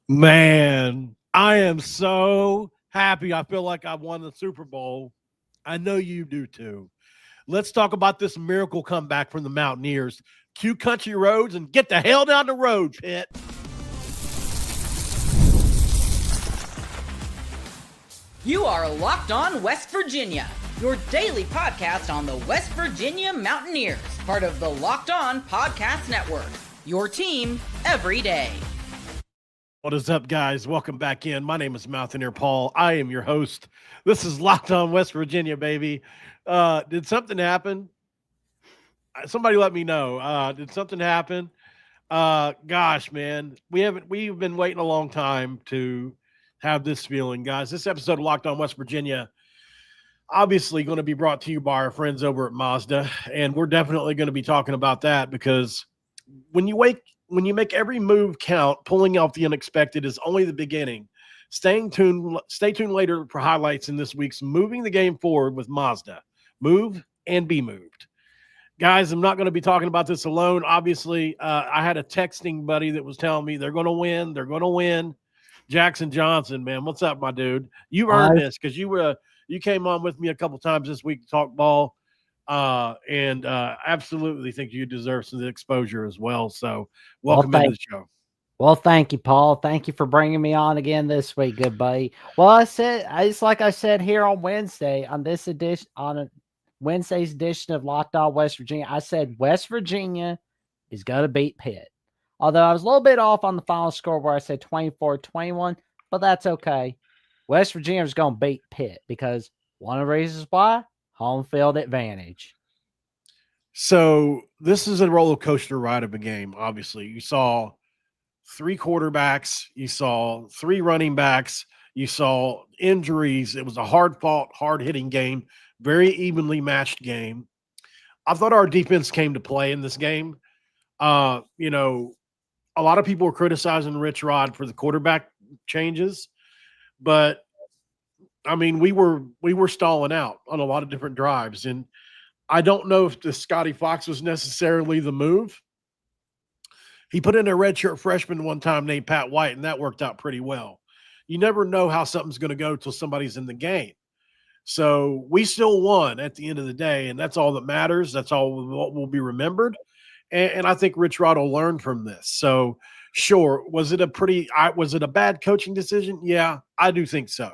Man, I am so happy. I feel like I won the Super Bowl. I know you do too. Let's talk about this miracle comeback from the Mountaineers. Cue country roads and get the hell down the road, Pitt. You are Locked On West Virginia, your daily podcast on the West Virginia Mountaineers, part of the Locked On Podcast Network, your team every day. What is up, guys? Welcome back in. My name is Mountaineer Paul. I am your host. This is Locked On West Virginia, baby. Did something happen? Somebody let me know. Did something happen? Gosh, man, we've been waiting a long time to have this feeling, guys. This episode of Locked On West Virginia, obviously going to be brought to you by our friends over at Mazda, and we're definitely going to be talking about that because when you make every move count, pulling off the unexpected is only the beginning. Stay tuned later for highlights in this week's Moving the Game Forward with Mazda. Move and be moved. Guys, I'm not going to be talking about this alone. Obviously, I had a texting buddy that was telling me they're going to win. They're going to win. Jackson Johnson, man, what's up, my dude? You earned this because you came on with me a couple times this week to talk ball, and absolutely think you deserve some exposure as well. So welcome into the show. Well, thank you, Paul. Thank you for bringing me on again this week, good buddy. Well, it's like I said here on Wednesday on this edition Wednesday's edition of Locked On West Virginia. I said West Virginia is going to beat Pitt. Although I was a little bit off on the final score where I said 24-21, but that's okay. West Virginia is going to beat Pitt because one of the reasons why, home field advantage. So this is a roller coaster ride of a game, obviously. You saw 3 quarterbacks, you saw 3 running backs, you saw injuries. It was a hard-fought, hard-hitting game, very evenly matched game. I thought our defense came to play in this game. A lot of people were criticizing Rich Rod for the quarterback changes, but I mean, we were stalling out on a lot of different drives, and I don't know if the Scotty Fox was necessarily the move. He put in a redshirt freshman one time named Pat White, and that worked out pretty well. You never know how something's going to go till somebody's in the game. So we still won at the end of the day, and that's all that matters. That's all what will be remembered. And I think Rich Rod will learn from this. So, sure, was it a bad coaching decision? Yeah, I do think so.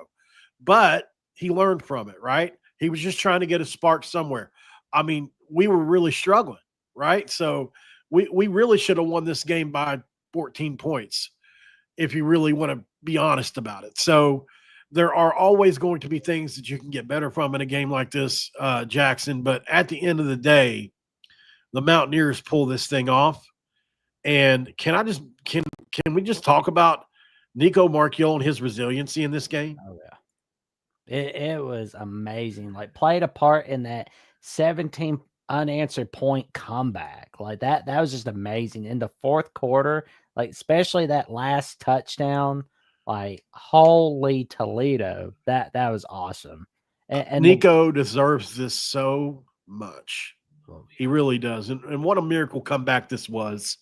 But he learned from it, right? He was just trying to get a spark somewhere. I mean, we were really struggling, right? So we really should have won this game by 14 points if you really want to be honest about it. So there are always going to be things that you can get better from in a game like this, Jackson. But at the end of the day, the Mountaineers pull this thing off. And can we just talk about Nico Marchiol and his resiliency in this game? Oh yeah. It was amazing. Like played a part in that 17 unanswered point comeback. Like that was just amazing. In the fourth quarter, like especially that last touchdown, like holy Toledo. That was awesome. And Nico deserves this so much. He really does. And what a miracle comeback this was.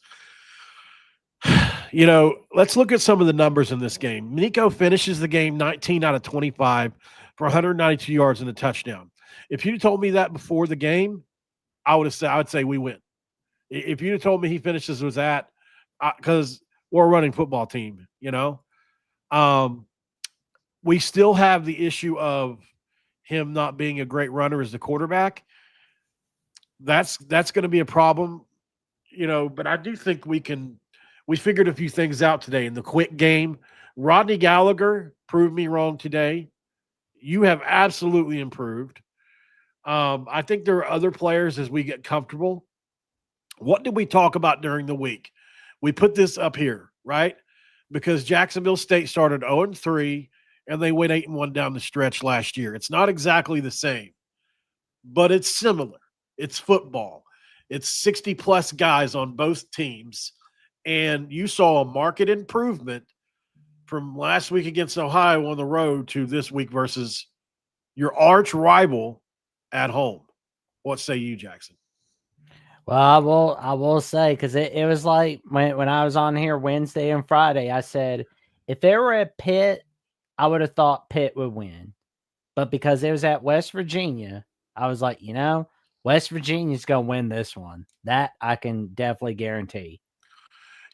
Let's look at some of the numbers in this game. Nico finishes the game 19 out of 25 for 192 yards and a touchdown. If you told me that before the game, I would say we win. If you'd have told me he finishes with that, because we're a running football team, we still have the issue of him not being a great runner as the quarterback. That's going to be a problem, but I do think we figured a few things out today in the quick game. Rodney Gallagher proved me wrong today. You have absolutely improved. I think there are other players as we get comfortable. What did we talk about during the week? We put this up here, right? Because Jacksonville State started 0-3 and they went 8-1 down the stretch last year. It's not exactly the same, but it's similar. It's football. It's 60-plus guys on both teams. And you saw a marked improvement from last week against Ohio on the road to this week versus your arch rival at home. What say you, Jackson? Well, I will say, because it was like when I was on here Wednesday and Friday, I said, If they were at Pitt, I would have thought Pitt would win. But because it was at West Virginia, I was like, West Virginia's going to win this one. That I can definitely guarantee.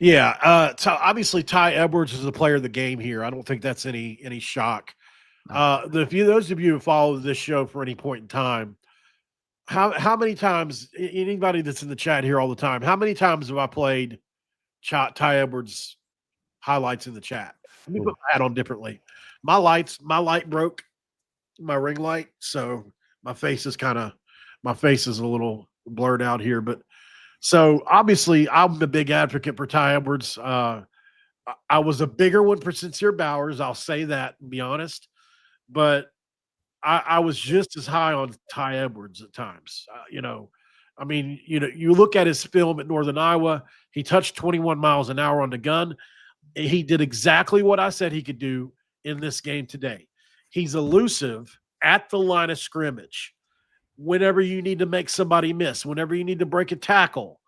Yeah. So obviously Ty Edwards is the player of the game here. I don't think that's any shock. Those of you who follow this show for any point in time, how many times, anybody that's in the chat here all the time, how many times have I played Ty Edwards highlights in the chat? Let me put my hat on differently. My light broke, my ring light, so my face is a little blurred out here. But so obviously I'm a big advocate for Ty Edwards. I was a bigger one for Sincere Bowers, I'll say that and be honest, but I was just as high on Ty Edwards at times. You look at his film at Northern Iowa, he touched 21 miles an hour on the gun. He did exactly what I said he could do in this game today. He's elusive at the line of scrimmage. Whenever you need to make somebody miss, whenever you need to break a tackle,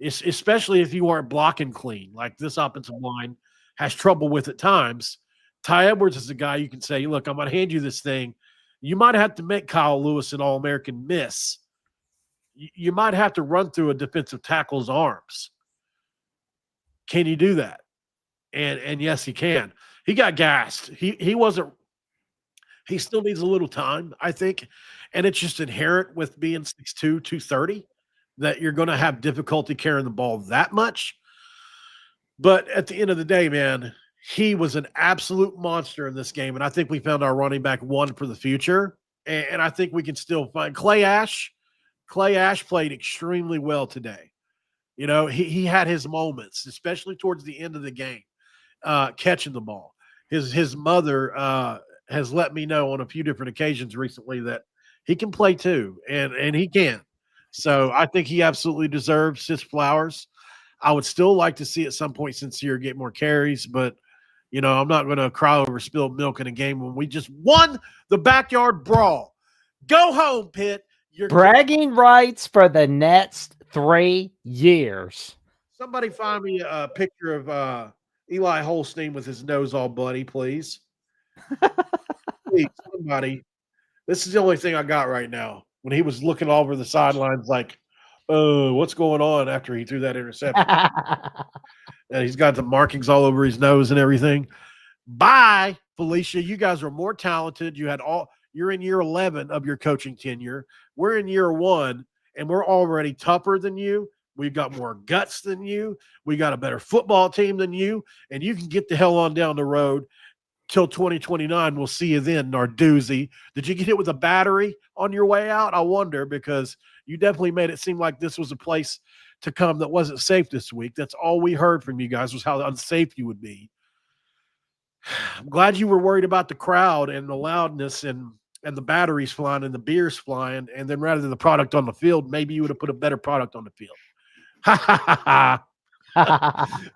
especially if you aren't blocking clean, like this offensive line has trouble with at times. Ty Edwards is a guy you can say, look, I'm going to hand you this thing. You might have to make Kyle Lewis an All-American miss. You might have to run through a defensive tackle's arms. Can you do that? And yes, he can. He got gassed. He wasn't – he still needs a little time, I think. And it's just inherent with being 6'2", 230 that you're going to have difficulty carrying the ball that much. But at the end of the day, man, he was an absolute monster in this game. And I think we found our running back one for the future. And I think we can still find Clay Ash. Clay Ash played extremely well today. He had his moments, especially towards the end of the game, catching the ball. His mother has let me know on a few different occasions recently that he can play too, and he can. So I think he absolutely deserves his flowers. I would still like to see at some point Sincere get more carries, but I'm not going to cry over spilled milk in a game when we just won the backyard brawl. Go home, Pitt. You're bragging rights for the next 3 years. Somebody find me a picture of Eli Holstein with his nose all bloody, please. Please, somebody. This is the only thing I got right now. When he was looking all over the sidelines like, what's going on after he threw that interception? And he's got the markings all over his nose and everything. Bye, Felicia. You guys are more talented. You're in year 11 of your coaching tenure. We're in year 1, and we're already tougher than you. We've got more guts than you. We got a better football team than you, and you can get the hell on down the road till 2029. We'll see you then, Narduzzi. Did you get hit with a battery on your way out? I wonder, because you definitely made it seem like this was a place to come that wasn't safe this week. That's all we heard from you guys was how unsafe you would be. I'm glad you were worried about the crowd and the loudness and the batteries flying and the beers flying, and then rather than the product on the field, maybe you would have put a better product on the field.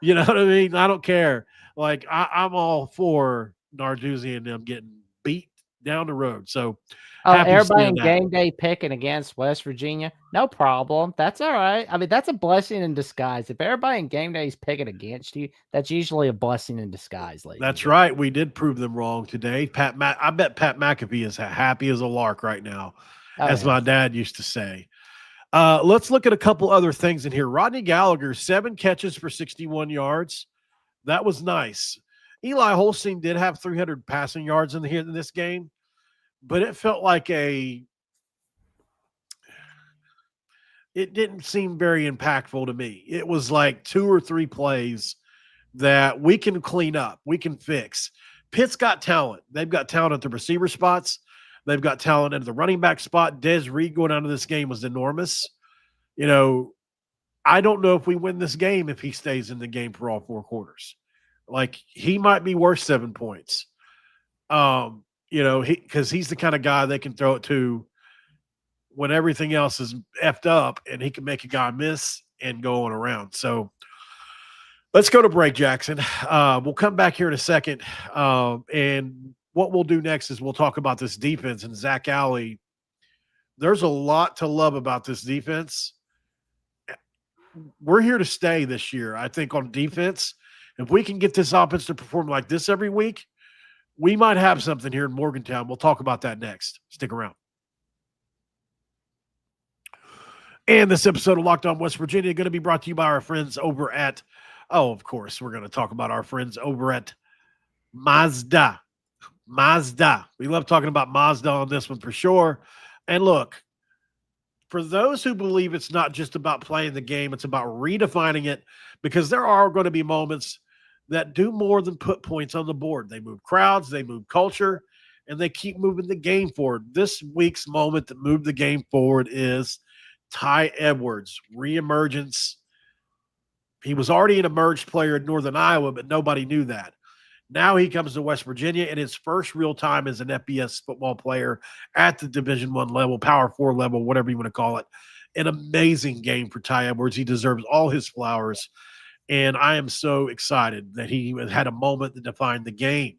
You know what I mean? I don't care. Like, I'm all for Narduzzi and them getting beat down the road. So everybody in game day picking against West Virginia, no problem. That's all right. I mean, that's a blessing in disguise. If everybody in game day is picking against you, that's usually a blessing in disguise. That's right. We did prove them wrong today. I bet Pat McAfee is happy as a lark right now, as my dad used to say. Let's look at a couple other things in here. Rodney Gallagher, 7 catches for 61 yards. That was nice. Eli Holstein did have 300 passing yards in this game, but it felt like it didn't seem very impactful to me. It was like 2 or 3 plays that we can clean up, we can fix. Pitt's got talent. They've got talent at the receiver spots. They've got talent at the running back spot. Des Reed going out of this game was enormous. I don't know if we win this game if he stays in the game for all 4 quarters. Like, he might be worth 7 points. Because he's the kind of guy they can throw it to when everything else is effed up, and he can make a guy miss and go on around. So let's go to break, Jackson. We'll come back here in a second. And what we'll do next is we'll talk about this defense and Zach Alley. There's a lot to love about this defense. We're here to stay this year, I think, on defense. If we can get this offense to perform like this every week, we might have something here in Morgantown. We'll talk about that next. Stick around. And this episode of Locked On West Virginia going to be brought to you by our friends over at, of course, we're going to talk about our friends over at Mazda. Mazda. We love talking about Mazda on this one for sure. And look, for those who believe it's not just about playing the game, it's about redefining it, because there are going to be moments that do more than put points on the board. They move crowds, they move culture, and they keep moving the game forward. This week's moment that moved the game forward is Ty Edwards' reemergence. He was already an emerged player in Northern Iowa, but nobody knew that. Now he comes to West Virginia in his first real time as an FBS football player at the Division I level, Power 4 level, whatever you want to call it. An amazing game for Ty Edwards. He deserves all his flowers. And I am so excited that he had a moment that defined the game.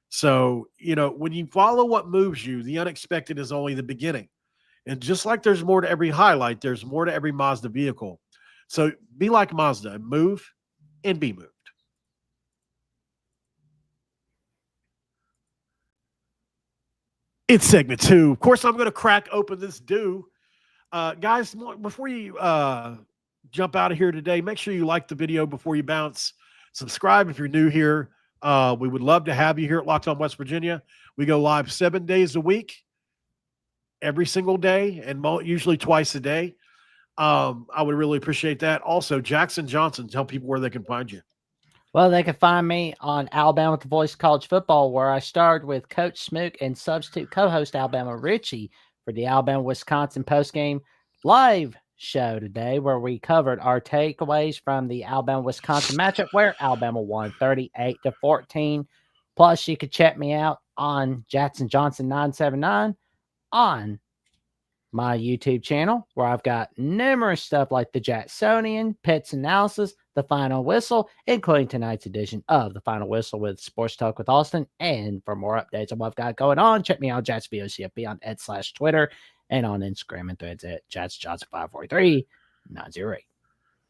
So, when you follow what moves you, the unexpected is only the beginning. And just like there's more to every highlight, there's more to every Mazda vehicle. So be like Mazda, move and be moved. It's segment 2. Of course, I'm going to crack open this do. Guys, before you jump out of here today, make sure you like the video before you bounce. Subscribe if you're new here. We would love to have you here at Locked On West Virginia. We go live 7 days a week, every single day, and usually twice a day. I would really appreciate that. Also, Jackson Johnson, tell people where they can find you. Well, they can find me on Alabama with the Voice of College Football, where I starred with Coach Smook and substitute co-host Alabama Richie for the Alabama-Wisconsin postgame live show today, where we covered our takeaways from the Alabama-Wisconsin matchup, where Alabama won 38-14. Plus, you could check me out on Jackson Johnson 979 on my YouTube channel, where I've got numerous stuff like the Jacksonian, Pitt's analysis, the Final Whistle, including tonight's edition of the Final Whistle with Sports Talk with Austin. And for more updates on what I've got going on, check me out, JatsVOCFB on ed/Twitter and on Instagram and Threads at JatsJohnson543908.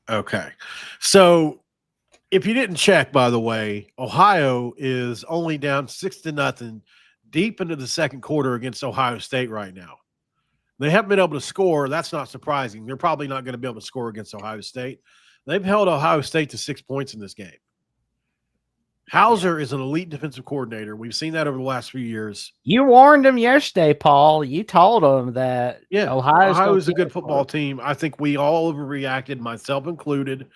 Okay. So if you didn't check, by the way, Ohio is only down 6-0 deep into the second quarter against Ohio State right now. They haven't been able to score. That's not surprising. They're probably not going to be able to score against Ohio State. They've held Ohio State to 6 points in this game. Hauser is an elite defensive coordinator. We've seen that over the last few years. You warned him yesterday, Paul. You told him that Ohio is a good football team. I think we all overreacted, myself included.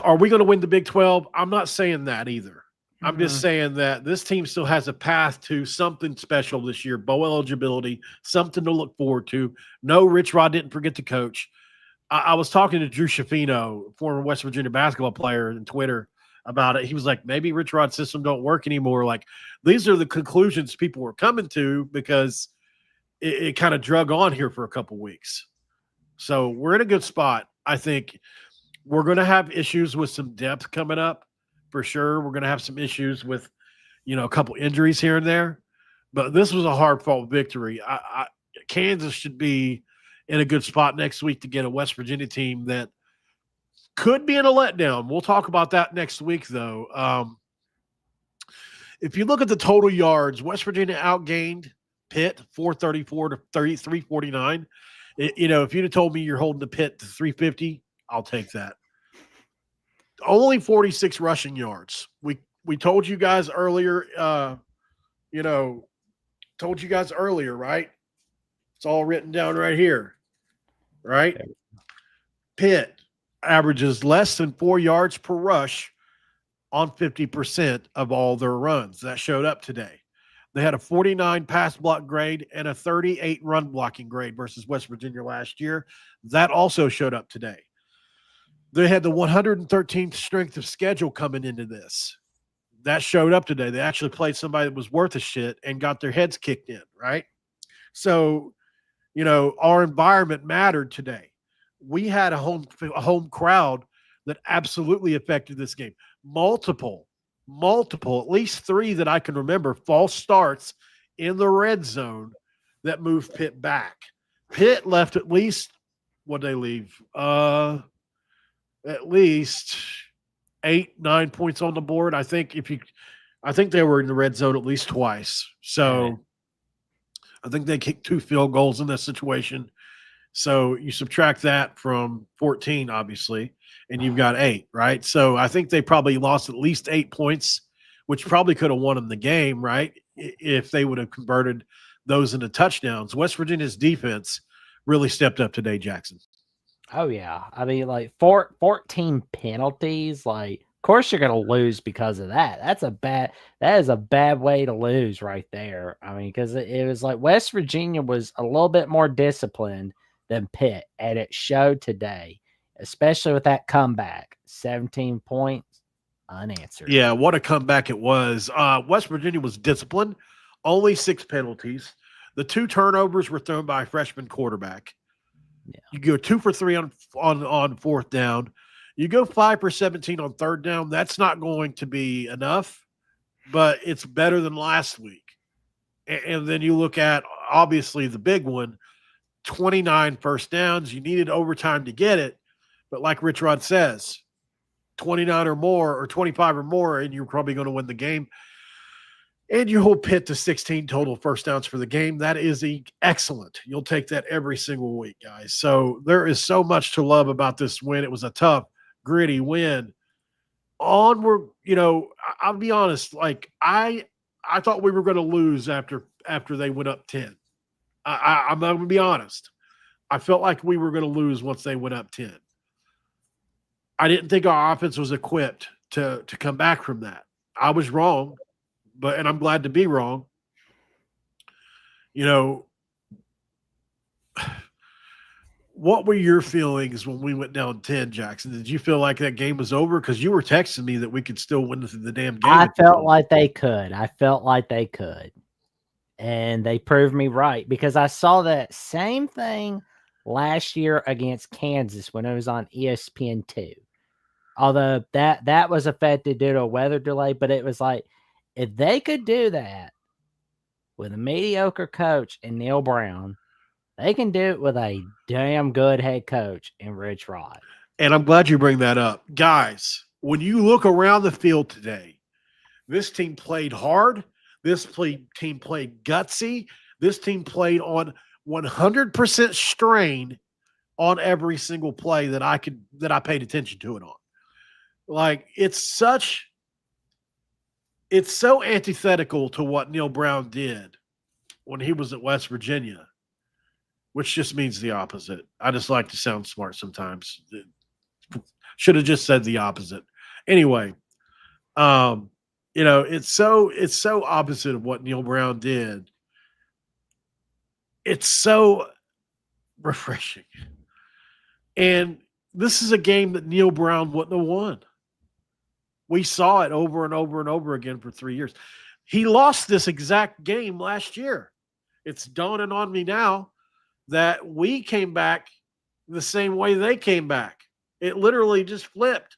Are we going to win the Big 12? I'm not saying that either. I'm just saying that this team still has a path to something special this year, bowl eligibility, something to look forward to. No, Rich Rod didn't forget to coach. I was talking to Drew Schiffino, former West Virginia basketball player, on Twitter about it. He was like, maybe Rich Rod's system don't work anymore. Like, these are the conclusions people were coming to because it kind of drug on here for a couple weeks. So we're in a good spot. I think we're going to have issues with some depth coming up. For sure, we're going to have some issues with, a couple injuries here and there. But this was a hard-fought victory. Kansas should be in a good spot next week to get a West Virginia team that could be in a letdown. We'll talk about that next week, though. If you look at the total yards, West Virginia outgained Pitt 434 to 349. If you'd have told me you're holding the Pitt to 350, I'll take that. Only 46 rushing yards. We told you guys earlier, right? It's all written down right here, right? Pitt averages less than 4 yards per rush on 50% of all their runs. That showed up today. They had a 49 pass block grade and a 38 run blocking grade versus West Virginia last year. That also showed up today. They had the 113th strength of schedule coming into this. That showed up today. They actually played somebody that was worth a shit and got their heads kicked in, right? So, our environment mattered today. We had a home crowd that absolutely affected this game. Multiple, at least 3 that I can remember, false starts in the red zone that moved Pitt back. Pitt left at least, what did they leave? At least 8-9 points on the board. I think they were in the red zone at least twice. So I think they kicked 2 field goals in this situation. So you subtract that from 14, obviously, and you've got 8, right? So I think they probably lost at least 8 points, which probably could have won them the game, right? If they would have converted those into touchdowns. West Virginia's defense really stepped up today, Jackson. Oh, yeah. I mean, like 14 penalties. Like, of course you're going to lose because of that. That is a bad way to lose right there. I mean, because it was like West Virginia was a little bit more disciplined than Pitt, and it showed today, especially with that comeback. 17 points unanswered. Yeah, what a comeback it was. West Virginia was disciplined, only 6 penalties. The 2 turnovers were thrown by a freshman quarterback. Yeah. You go 2 for 3 on 4th down. You go 5 for 17 on 3rd down. That's not going to be enough, but it's better than last week. And then you look at, obviously, the big one, 29 first downs. You needed overtime to get it. But like Rich Rod says, 29 or more or 25 or more, and you're probably going to win the game. And you hold Pitt to 16 total first downs for the game. That is excellent. You'll take that every single week, guys. So there is so much to love about this win. It was a tough, gritty win. Onward, I'll be honest. Like I thought we were going to lose after they went up 10. I'm going to be honest. I felt like we were going to lose once they went up 10. I didn't think our offense was equipped to come back from that. I was wrong, and I'm glad to be wrong. What were your feelings when we went down 10, Jackson? Did you feel like that game was over? Because you were texting me that we could still win the damn game. I felt like they could. And they proved me right because I saw that same thing last year against Kansas when it was on ESPN2. Although that was affected due to a weather delay, but it was like, if they could do that with a mediocre coach and Neil Brown, they can do it with a damn good head coach in Rich Rod. And I'm glad you bring that up. Guys, when you look around the field today, this team played hard. This team played gutsy. This team played on 100% strain on every single play that I paid attention to it on. Like, it's so antithetical to what Neil Brown did when he was at West Virginia, which just means the opposite. I just like to sound smart sometimes. Should have just said the opposite. Anyway, it's so opposite of what Neil Brown did. It's so refreshing. And this is a game that Neil Brown wouldn't have won. We saw it over and over and over again for 3 years. He lost this exact game last year. It's dawning on me now that we came back the same way they came back. It literally just flipped.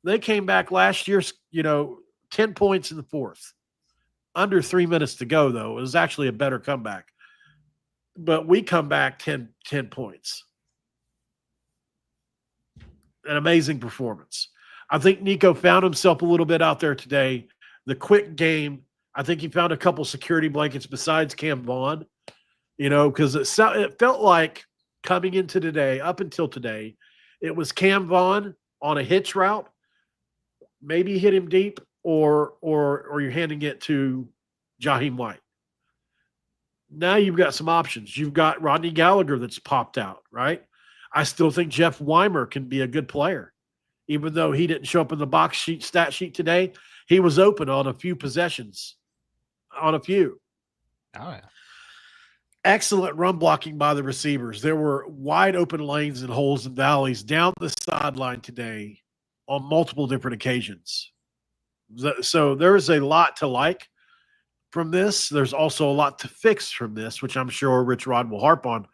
They came back last year, 10 points in the 4th. Under 3 minutes to go, though. It was actually a better comeback. But we come back 10 points. An amazing performance. I think Nico found himself a little bit out there today. The quick game, I think he found a couple security blankets besides Cam Vaughn, because it felt like coming into today, up until today, it was Cam Vaughn on a hitch route. Maybe hit him deep or you're handing it to Jaheim White. Now you've got some options. You've got Rodney Gallagher that's popped out, right? I still think Jeff Weimer can be a good player. Even though he didn't show up in the stat sheet today, he was open on a few possessions. On a few. Oh, yeah. Excellent run blocking by the receivers. There were wide open lanes and holes and valleys down the sideline today on multiple different occasions. So there is a lot to like from this. There's also a lot to fix from this, which I'm sure Rich Rod will harp on.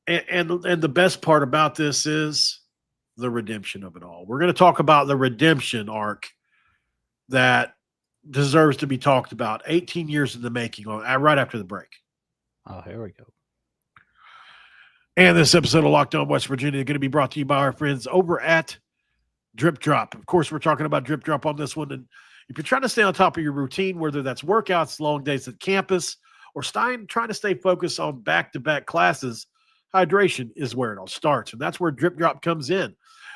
And the best part about this is the redemption of it all. We're going to talk about the redemption arc that deserves to be talked about. 18 years in the making right after the break. Oh, here we go. And this episode of Locked On West Virginia is going to be brought to you by our friends over at Drip drop. Of course, we're talking about drip drop on this one. And if you're trying to stay on top of your routine, whether that's workouts, long days at campus, or trying to stay focused on back-to-back classes, hydration is where it all starts. And that's where drip drop comes in.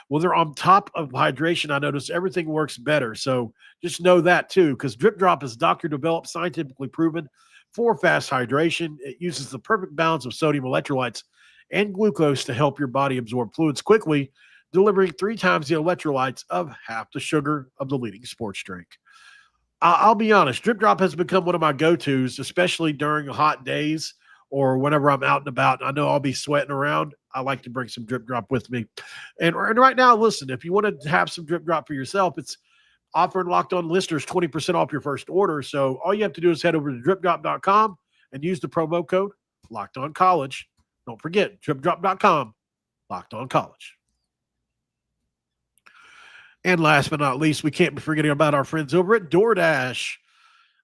Well, they're on top of hydration. I notice everything works better. So just know that too, because drip drop is doctor developed, scientifically proven for fast hydration. It uses the perfect balance of sodium electrolytes and glucose to help your body absorb fluids quickly, delivering 3 times the electrolytes of half the sugar of the leading sports drink. I'll be honest, drip drop has become one of my go-tos, especially during hot days or whenever I'm out and about. And I know I'll be sweating around. I like to bring some drip drop with me. And right now, listen, if you want to have some drip drop for yourself, it's offering Locked On listeners 20% off your first order. So all you have to do is head over to dripdrop.com and use the promo code Locked On College. Don't forget, dripdrop.com, Locked On College. And last but not least, we can't be forgetting about our friends over at DoorDash.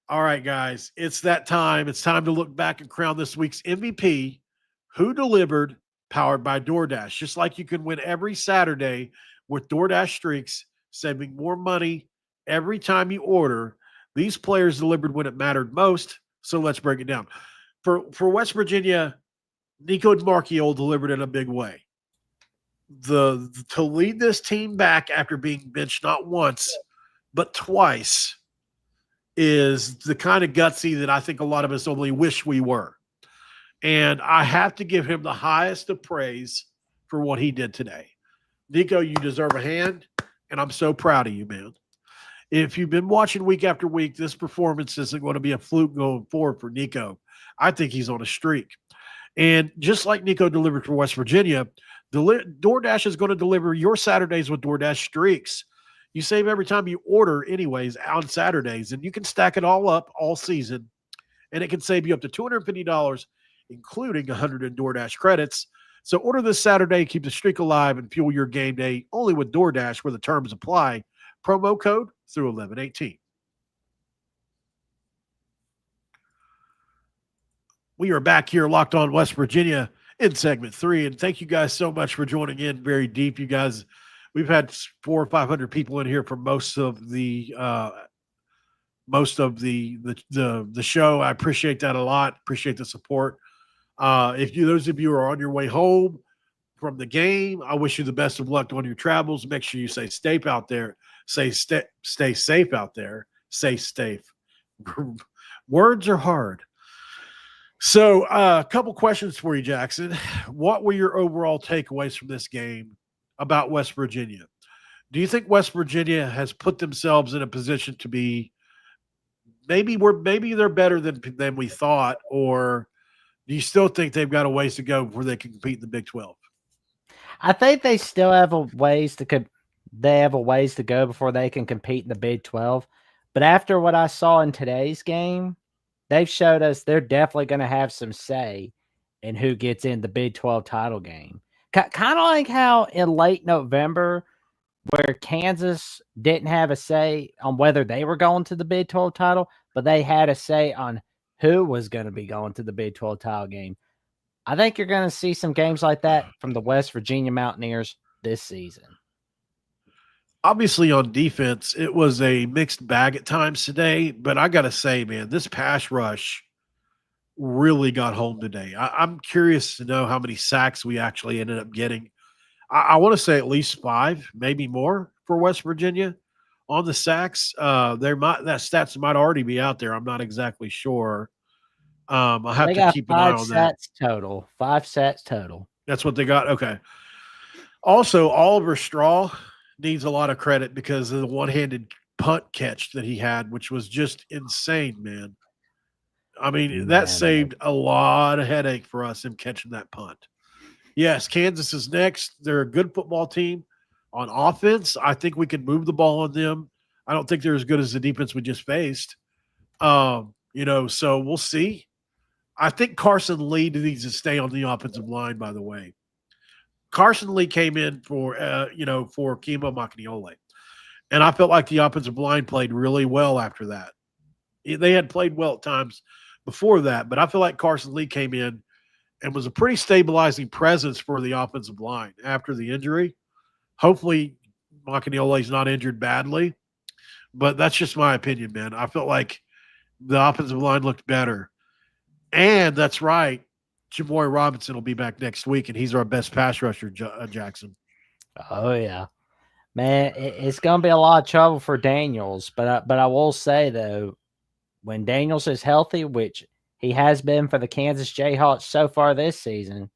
All right, guys, it's that time. It's time to look back and crown this week's MVP, Who Delivered, powered by DoorDash. Just like you can win every Saturday with DoorDash streaks, saving more money every time you order. These players delivered when it mattered most. So let's break it down. For West Virginia, Nico DeMarchio delivered in a big way. To lead this team back after being benched not once, but twice is the kind of gutsy that I think a lot of us only wish we were. And I have to give him the highest of praise for what he did today. Nico, you deserve a hand, and I'm so proud of you, man. If you've been watching week after week, this performance isn't going to be a fluke going forward for Nico. I think he's on a streak. And just like Nico delivered for West Virginia, DoorDash is going to deliver your Saturdays with DoorDash streaks. You save every time you order anyways on Saturdays, and you can stack it all up all season, and it can save you up to $250, including 100 in DoorDash credits. So order this Saturday, keep the streak alive, and fuel your game day only with DoorDash where the terms apply. Promo code through 11/18. We are back here Locked On West Virginia in segment 3. And thank you guys so much for joining in very deep. You guys, we've had 400 or 500 people in here for most of the show. I appreciate that a lot. Appreciate the support. Those of you who are on your way home from the game, I wish you the best of luck on your travels. Make sure you stay safe out there. Stay safe out there. Stay safe. Words are hard. So a couple questions for you, Jackson. What were your overall takeaways from this game about West Virginia? Do you think West Virginia has put themselves in a position to be maybe they're better than we thought, or do you still think they've got a ways to go before they can compete in the Big 12? I think they still have a ways to go before they can compete in the Big 12. But after what I saw in today's game, they've showed us they're definitely going to have some say in who gets in the Big 12 title game. Kind of like how in late November, where Kansas didn't have a say on whether they were going to the Big 12 title, but they had a say on who was going to be going to the Big 12 title game. I think you're going to see some games like that from the West Virginia Mountaineers this season. Obviously, on defense, it was a mixed bag at times today, but I got to say, man, this pass rush really got home today. I'm curious to know how many sacks we actually ended up getting. I want to say at least 5, maybe more for West Virginia on the sacks. That stats might already be out there. I'm not exactly sure. I'll have to keep an eye on that. 5 sacks total. That's what they got. Okay. Also, Oliver Straw needs a lot of credit because of the one-handed punt catch that he had, which was just insane, man. I mean, that saved a lot of headache for us, him catching that punt. Yes, Kansas is next. They're a good football team. On offense, I think we can move the ball on them. I don't think they're as good as the defense we just faced. So we'll see. I think Carson Lee needs to stay on the offensive line, by the way. Carson Lee came in for Kimo Makaniole. And I felt like the offensive line played really well after that. They had played well at times before that, but I feel like Carson Lee came in and was a pretty stabilizing presence for the offensive line after the injury. Hopefully Macaniole's not injured badly, but that's just my opinion, man. I felt like the offensive line looked better. And that's right. Jamori Robinson will be back next week, and he's our best pass rusher, Jackson. Oh yeah, man, it's gonna be a lot of trouble for Daniels. But I will say though, when Daniels is healthy, which he has been for the Kansas Jayhawks so far this season,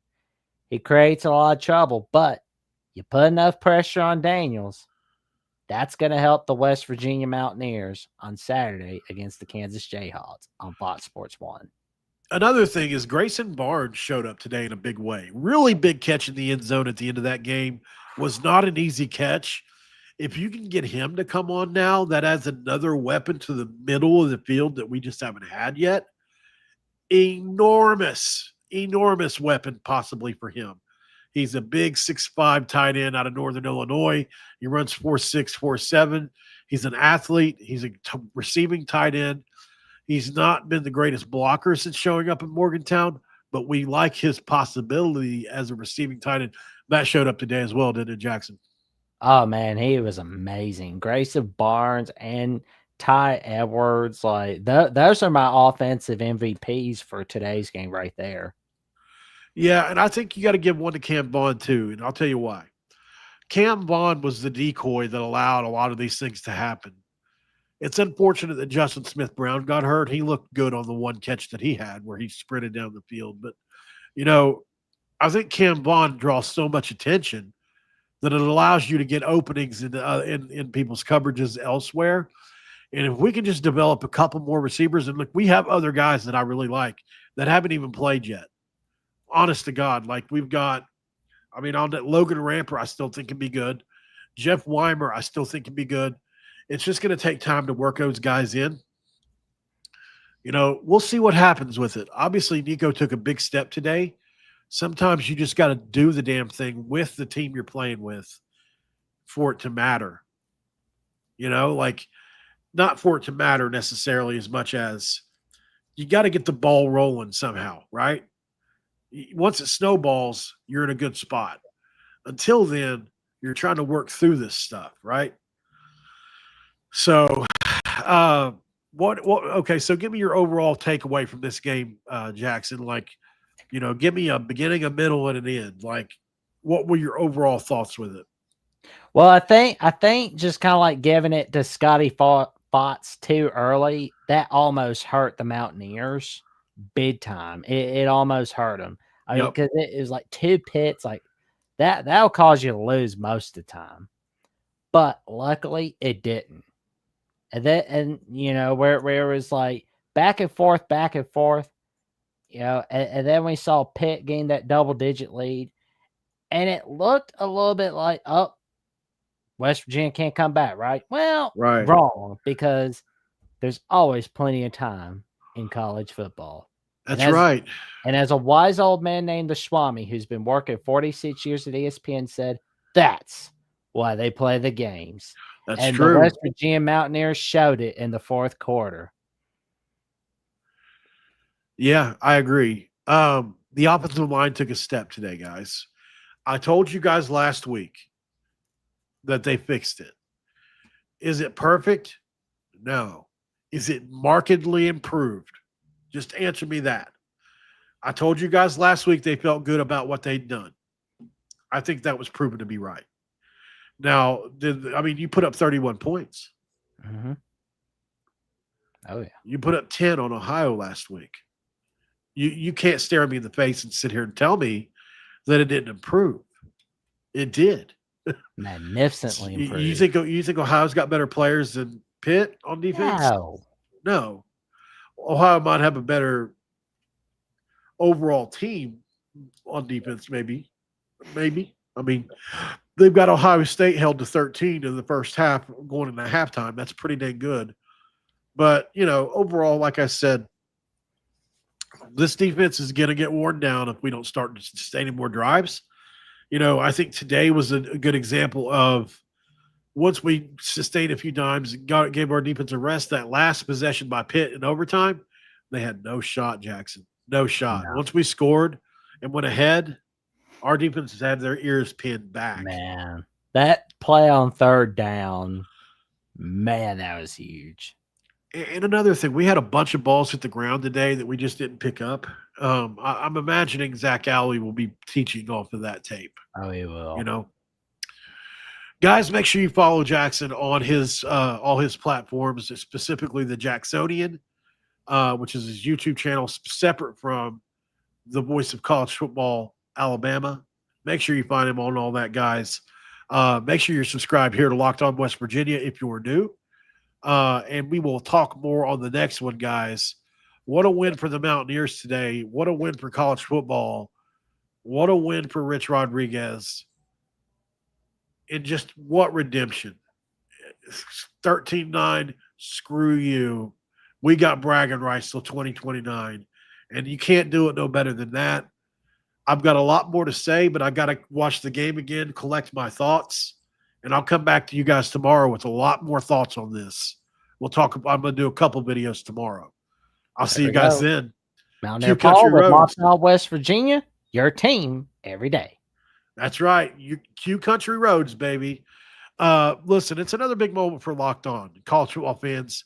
he creates a lot of trouble. But you put enough pressure on Daniels, that's going to help the West Virginia Mountaineers on Saturday against the Kansas Jayhawks on Fox Sports 1. Another thing is Grayson Barnes showed up today in a big way. Really big catch in the end zone at the end of that game. Was not an easy catch. If you can get him to come on now, that adds another weapon to the middle of the field that we just haven't had yet. Enormous weapon possibly for him. He's a big 6'5" tight end out of Northern Illinois. He runs 4'6", 4'7". He's an athlete. He's a receiving tight end. He's not been the greatest blocker since showing up in Morgantown, but we like his possibility as a receiving tight end. That showed up today as well, didn't it, Jackson? Oh, man, he was amazing. Grayson Barnes and Ty Edwards, like those are my offensive MVPs for today's game right there. Yeah, and I think you got to give one to Cam Vaughn too, and I'll tell you why. Cam Vaughn was the decoy that allowed a lot of these things to happen. It's unfortunate that Justin Smith-Brown got hurt. He looked good on the one catch that he had where he sprinted down the field. But, I think Cam Vaughn draws so much attention that it allows you to get openings in people's coverages elsewhere. And if we can just develop a couple more receivers, and look, we have other guys that I really like that haven't even played yet. Honest to God, like we've got, on that Logan Ramper, I still think can be good. Jeff Weimer, I still think can be good. It's just going to take time to work those guys in. We'll see what happens with it. Obviously, Nico took a big step today. Sometimes you just got to do the damn thing with the team you're playing with for it to matter. Not for it to matter necessarily as much as you got to get the ball rolling somehow, right? Once it snowballs, you're in a good spot. Until then, you're trying to work through this stuff, right? So, okay, so give me your overall takeaway from this game, Jackson. Give me a beginning, a middle, and an end. What were your overall thoughts with it? Well, I think just kind of like giving it to Scotty Fotts too early, that almost hurt the Mountaineers big time. It almost hurt them. Because it was like two pits, like that'll cause you to lose most of the time. But luckily, it didn't. And where it was like back and forth, and then we saw Pitt gain that double-digit lead, and it looked a little bit like, oh, West Virginia can't come back, right? Well, right. Wrong, because there's always plenty of time in college football. That's right. And as a wise old man named the Swami, who's been working 46 years at ESPN, said, that's why they play the games. That's true. The West Virginia Mountaineers showed it in the fourth quarter. Yeah, I agree. The offensive line took a step today, guys. I told you guys last week that they fixed it. Is it perfect? No. Is it markedly improved? Just answer me that. I told you guys last week they felt good about what they'd done. I think that was proven to be right. Now, you put up 31 points. Mm-hmm. Oh, yeah. You put up 10 on Ohio last week. You can't stare me in the face and sit here and tell me that it didn't improve. It did. Magnificently improved. You think Ohio's got better players than Pitt on defense? No. Ohio might have a better overall team on defense, maybe. They've got Ohio State held to 13 in the first half going into halftime. That's pretty dang good. But, overall, like I said, this defense is going to get worn down if we don't start sustaining more drives. I think today was a good example of once we sustained a few times, gave our defense a rest, that last possession by Pitt in overtime, they had no shot, Jackson. No shot. No. Once we scored and went ahead, our defense had their ears pinned back. Man, That play on third down, man, that was huge. And another thing, we had a bunch of balls hit the ground today that we just didn't pick up. I'm imagining Zach Alley will be teaching off of that tape. Oh, he will. You know, guys, make sure you follow Jackson on his all his platforms, specifically the Jacksonian, which is his YouTube channel, separate from the Voice of College Football Alabama. Make sure you find him on all that, guys. Make sure you're subscribed here to Locked On West Virginia if you're new. And we will talk more on the next one, guys. What a win for the Mountaineers today. What a win for college football. What a win for Rich Rodriguez. And just what redemption. 13-9, screw you. We got bragging rights till 2029. And you can't do it no better than that. I've got a lot more to say, but I got to watch the game again, collect my thoughts, and I'll come back to you guys tomorrow with a lot more thoughts on this. We'll talk. I'm going to do a couple videos tomorrow. I'll see you guys then. Mountaineer Paul with Locked On West Virginia, your team every day. That's right. Q Country Roads, baby. Listen, it's another big moment for Locked On. College football fans.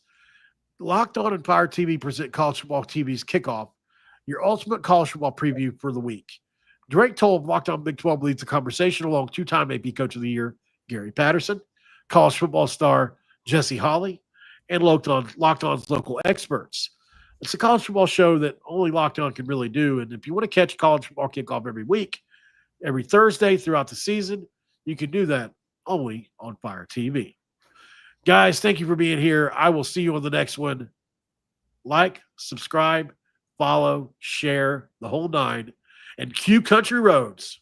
Locked On and Fire TV present College Football TV's Kickoff, your ultimate college football preview for the week. Drake Toll of Locked On Big 12 leads the conversation along two-time AP Coach of the Year, Gary Patterson, college football star Jesse Holley, and Locked On's local experts. It's a college football show that only Locked On can really do. And if you want to catch college football kickoff every week, every Thursday throughout the season, you can do that only on Fire TV. Guys, thank you for being here. I will see you on the next one. Like, subscribe, follow, share, the whole nine, and Q Country Roads.